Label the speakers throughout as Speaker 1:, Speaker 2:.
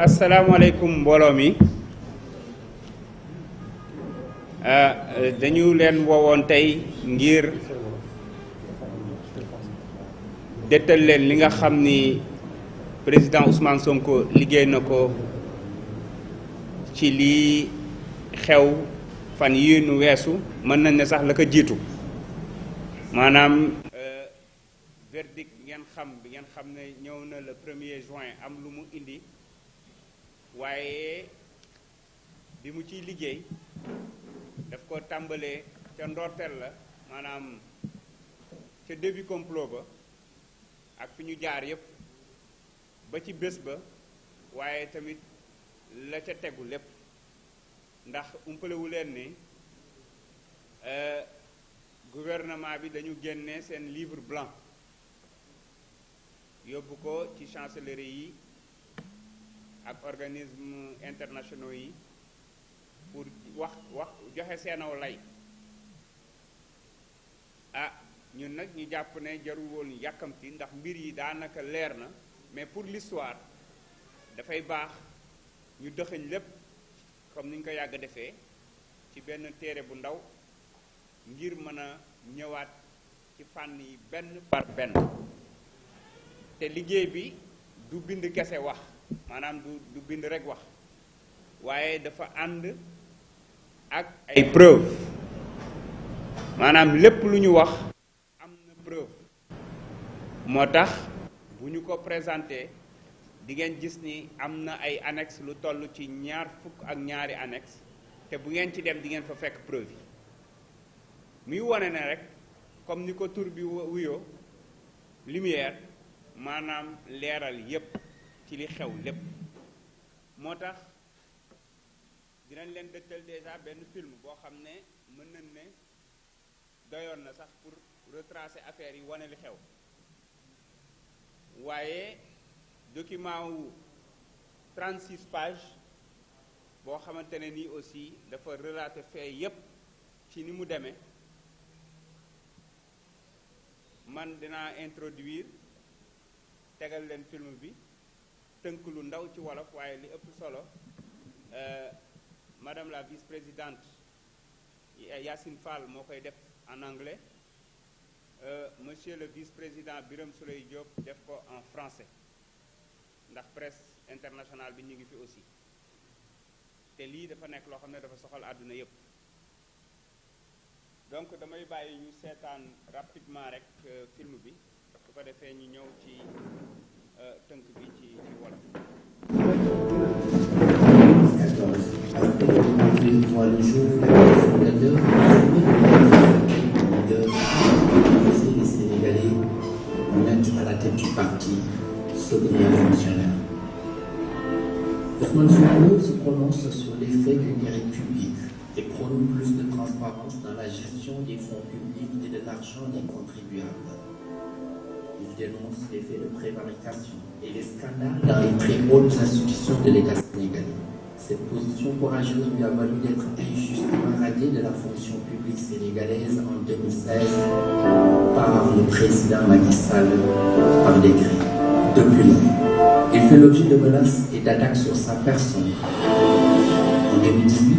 Speaker 1: asalaamaaleykum mbooloo mi dañu leen woowoon tey ngir dettal leen li nga xam ni président Ousmane Sonko liggéey na ko ci lii xew fan yi nu weesu mën nañ ne sax la ko jiitu maanaam verdict bi ngeen xam ne ñëw na le 1er juin am lu mu indi waaye bi mu ciy liggéey daf ko tàmbalee ca ndorteel la maanaam ca début complot ba ak fi ñu jaar yépp ba ci bés ba waaye tamit la ca tegu lépp ndax umpalewu leen ni gouvernement bi dañu génne seen livre blanc yóbbu ko ci chancellerie yi ak organisme internationaux yi pour wax joxe seenaw lay ñun nag ñu jàpp ne jarul woon yàkkamti ndax mbir yi daanaka leer na mais pour l'histoire dafay baax ñu dëxëñ lépp comme ni ñu ko yàgg defee ci benn téere bu ndaw ngir mën a ñëwaat ci fànn yi benn par benn te liggéey bi du bind kese wax maanaam du bind rek wax waaye dafa ànd ak ay preuve maanaam lépp lu ñu wax am na preuve moo tax bu ñu ko présenté di ngeen gis ni am na ay annexe lu toll ci 22 annexe te bu ngeen ci dem di ngeen fa fekk preuve yi muy wone ne rek comme ni ko tur bi wuyoo lumière maanaam leeral yépp ci li xew lépp moo tax dinañ leen dëgtal déjà benn film boo xam ne mën nañ ne doyoon na sax pour retracer affaire yi wane li xew waaye document wu 36 pages boo xamante ne nii aussi dafa relater fait yépp ci ni mu demee man dinaa introduire tegal leen film bi tënk lu ndaw ci wolof waaye li ëpp solo madame la vice-présidente Yacine Fall moo koy def en anglais monsieur le vice-président Birame Souleye Diop def ko en français ndax presse internationale bi ñu ngi fi aussi te lii dafa nekk loo xam ne dafa soxal àdduna yépp donc damay bàyyi ñu seetaan rapidement rek film bi su ko defee ñu ñëw ci tënk bi ci wolof.
Speaker 2: Moi le jour fondateur les Sénégalais mettent à la tête du parti ce grand fonctionnaire. Ousmane Sonko se prononce sur les faits d'intérêt public et prône plus de transparence dans la gestion des fonds publics et de l'argent des contribuables. Il dénonce les faits de prévarication et les scandales dans les très hautes institutions de l'État sénégalais. Cette position courageuse lui a valu d'être injustement radié de la fonction publique sénégalaise en 2016 par le président Macky Sall par décret. Depuis là, il fait l'objet de menaces et d'attaques sur sa personne. En 2018,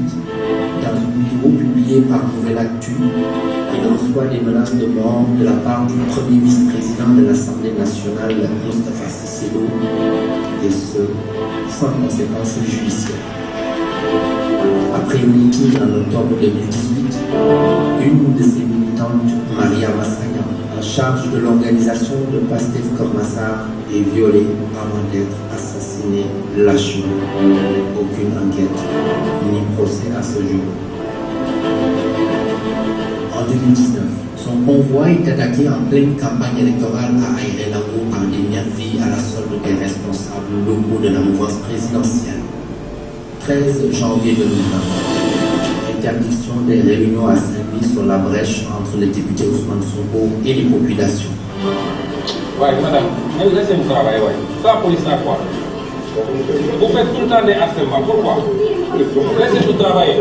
Speaker 2: dans une vidéo publiée par Nouvelle Actu, il reçoit des menaces de mort de la part du premier vice-président de l'Assemblée nationale, Moustapha Cissé Lo, et ce, sans conséquences judiciaires. Après une meeting en octobre 2018, une de ses militantes, Maria Massagna, en charge de l'organisation de Pastef Keur-Massar, est violée avant d'être assassinée lâchement. Aucune enquête ni procès à ce jour. En 2019, son convoi est attaqué en pleine campagne électorale à Aéré-Lao par des nervis à la solde des responsables locaux de la mouvance présidentielle. 13 janvier 2020, interdiction des réunions à Saint-Louis sur la brèche entre le député Ousmane Sonko et les populations.
Speaker 3: Ouais, madame, laissez-moi travailler, ouais. Ça, la police, à quoi? Vous faites tout le temps des harcèlements, pourquoi? Laissez-nous travailler.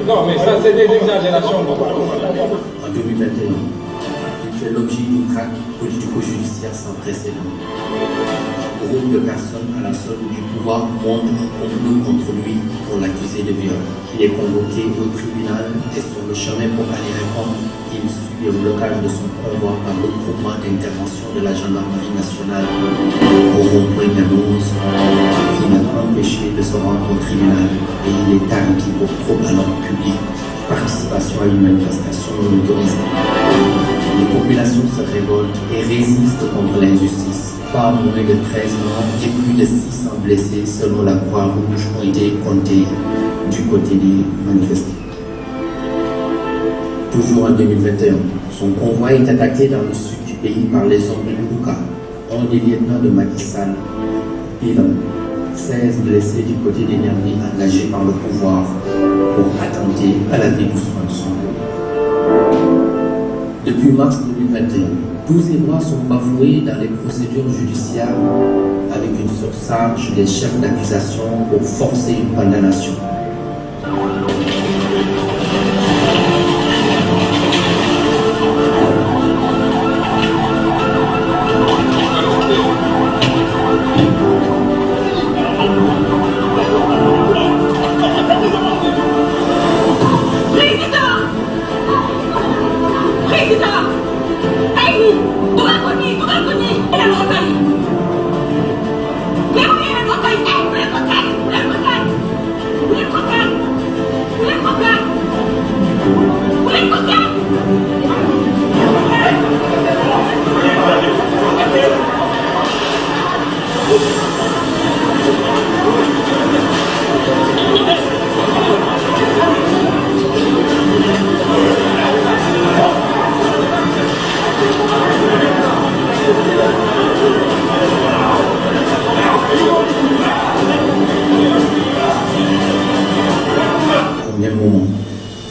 Speaker 3: Non, mais ça, c'est des exagérations.
Speaker 2: En 2021, il fait l'objet d'une traque politico-judiciaire sans précédent. groupe de personnes à la solde du pouvoir monte un complot contre lui pour l'accuser de viol. Il est convoqué au tribunal et sur le chemin pour aller répondre, il subit le blocage de son convoi par le groupement d'intervention de la gendarmerie nationale au rond-point Mermoz, qui l'a empêché de se rendre au tribunal et il est arrêté pour trouble à l'ordre public, participation à une manifestation non autorisée. Les populations se révoltent et résistent contre l'injustice. Pas moins de 13 morts et plus de 600 blessés selon la Croix-Rouge ont été comptés du côté des manifestants. Toujours en 2021, son convoi est attaqué dans le sud du pays par les hommes de Lubuka, un des lieutenants de Macky Sall. Bilan, 16 blessés du côté des nervis engagés par le pouvoir pour attenter à la vie d'Ousmane Sonko. Depuis mars 2021, tous ces droits sont bafoués dans les procédures judiciaires avec une surcharge des chefs d'accusation pour forcer une condamnation.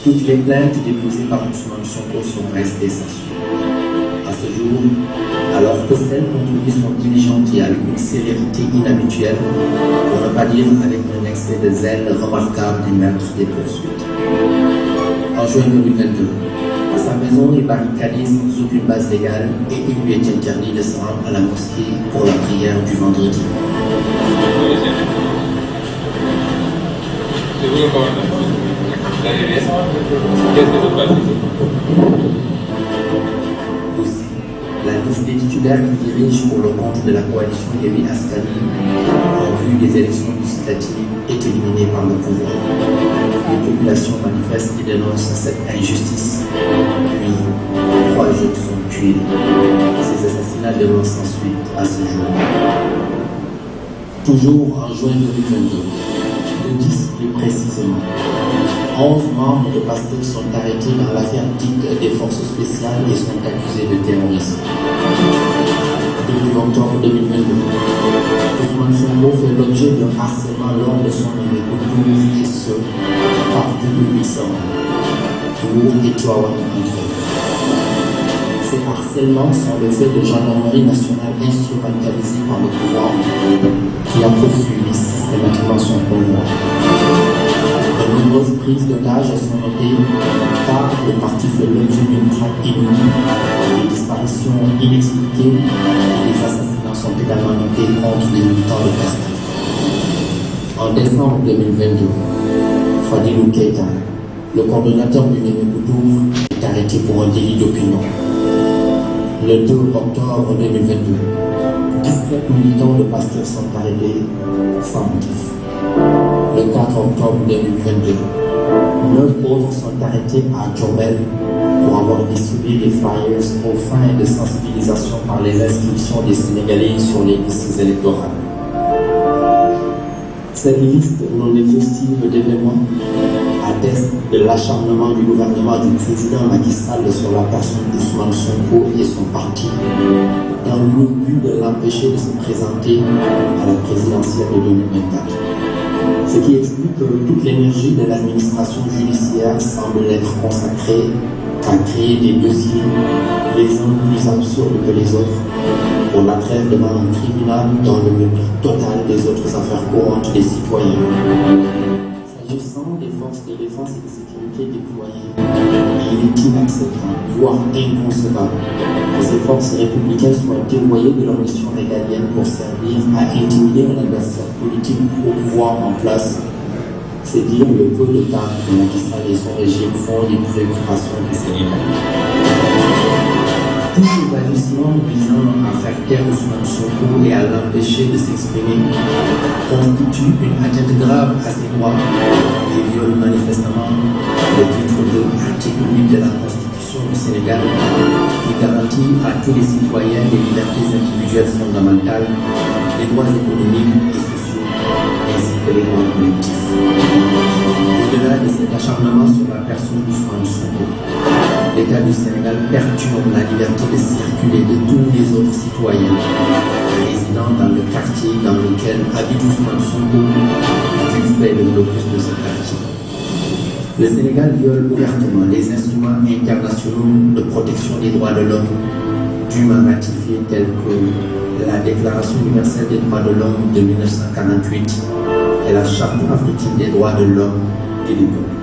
Speaker 2: Toutes les plaintes déposées par Ousmane Sonko sont restées sans suite. À ce jour, alors que celles contre lui sont diligentées avec une célérité inhabituelle, pour ne pas dire avec un excès de zèle remarquable du maître des poursuites. En juin 2022, à sa maison est barricadée sans aucune base légale et il lui est interdit de se rendre à la mosquée pour la prière du vendredi. Aussi, la liste des titulaires qui dirigent pour le compte de la coalition Yewwi Askan Wi en vue des élections législatives est éliminée par le pouvoir. Les populations manifestent et dénoncent cette injustice. Puis, 3 jeunes sont tués. Ces assassinats demeurent sans suite à ce jour. Toujours en juin 2022, le 10 plus précisément, 11 membres de PASTEF sont arrêtés dans l'affaire dite des forces spéciales et sont accusés de terrorisme. Depuis octobre 2022, Ousmane Sonko fait l'objet d'un harcèlement lors de son événement et ce, par du public savant, Tour et Tivaouane entre autres. Ces harcèlements sont le fait de gendarmerie nationale instrumentalisée par le pouvoir qui a poursuivi systématiquement son convoi. De nombreuses prises d'otages sont notées car le parti fait l'objet d'une traque inouïe, des disparitions inexpliquées et des assassinats sont également notés contre les militants de PASTEF. En décembre 2022, Fadilou Keita, le coordonnateur du Némékoutour, est arrêté pour un délit d'opinion. Le 2 octobre 2022, 17 militants de PASTEF sont arrêtés sans motif. Le 4 octobre 2022, 9 autres sont arrêtés à Diourbel pour avoir distribué des flyers aux fins de sensibilisation par les inscriptions des Sénégalais sur les listes électorales. Cette liste non exhaustive d'événements atteste de l'acharnement du gouvernement du président Macky Sall sur la personne d'Ousmane Sonko et son parti dans le but de l'empêcher de se présenter à la présidentielle de 2024. Ce qui explique que toute l'énergie de l'administration judiciaire semble être consacrée à créer des dossiers, les uns plus absurdes que les autres, pour la trêve devant un tribunal dans le mépris total des autres affaires courantes des citoyens. S'agissant des forces de défense et de sécurité déployées. Il est inacceptable, voire inconcevable, que ces forces républicaines soient dévoyées de leur mission régalienne pour servir à intimider un adversaire politique au pouvoir en place. C'est dire le peu de temps que Macky Sall et son régime font des préoccupations du Sénégal. Tout établissement visant à faire taire Ousmane Sonko et à l'empêcher de s'exprimer constitue une atteinte grave à ses droits et viole manifestement le titre de l'article 8 de la Constitution du Sénégal qui garantit à tous les citoyens les libertés individuelles fondamentales, les droits économiques et sociaux, ainsi que les droits collectifs. Au-delà de cet acharnement sur la personne d'Ousmane Sonko, l'État du Sénégal perturbe la liberté de circuler de tous les autres citoyens résidant dans le quartier dans lequel habite Ousmane Sonko du fait de blocus de ce quartier. Le Sénégal viole ouvertement les instruments internationaux de protection des droits de l'homme dûment ratifiés tels que la Déclaration universelle des droits de l'homme de 1948 et la Charte africaine des droits de l'homme et du peuple.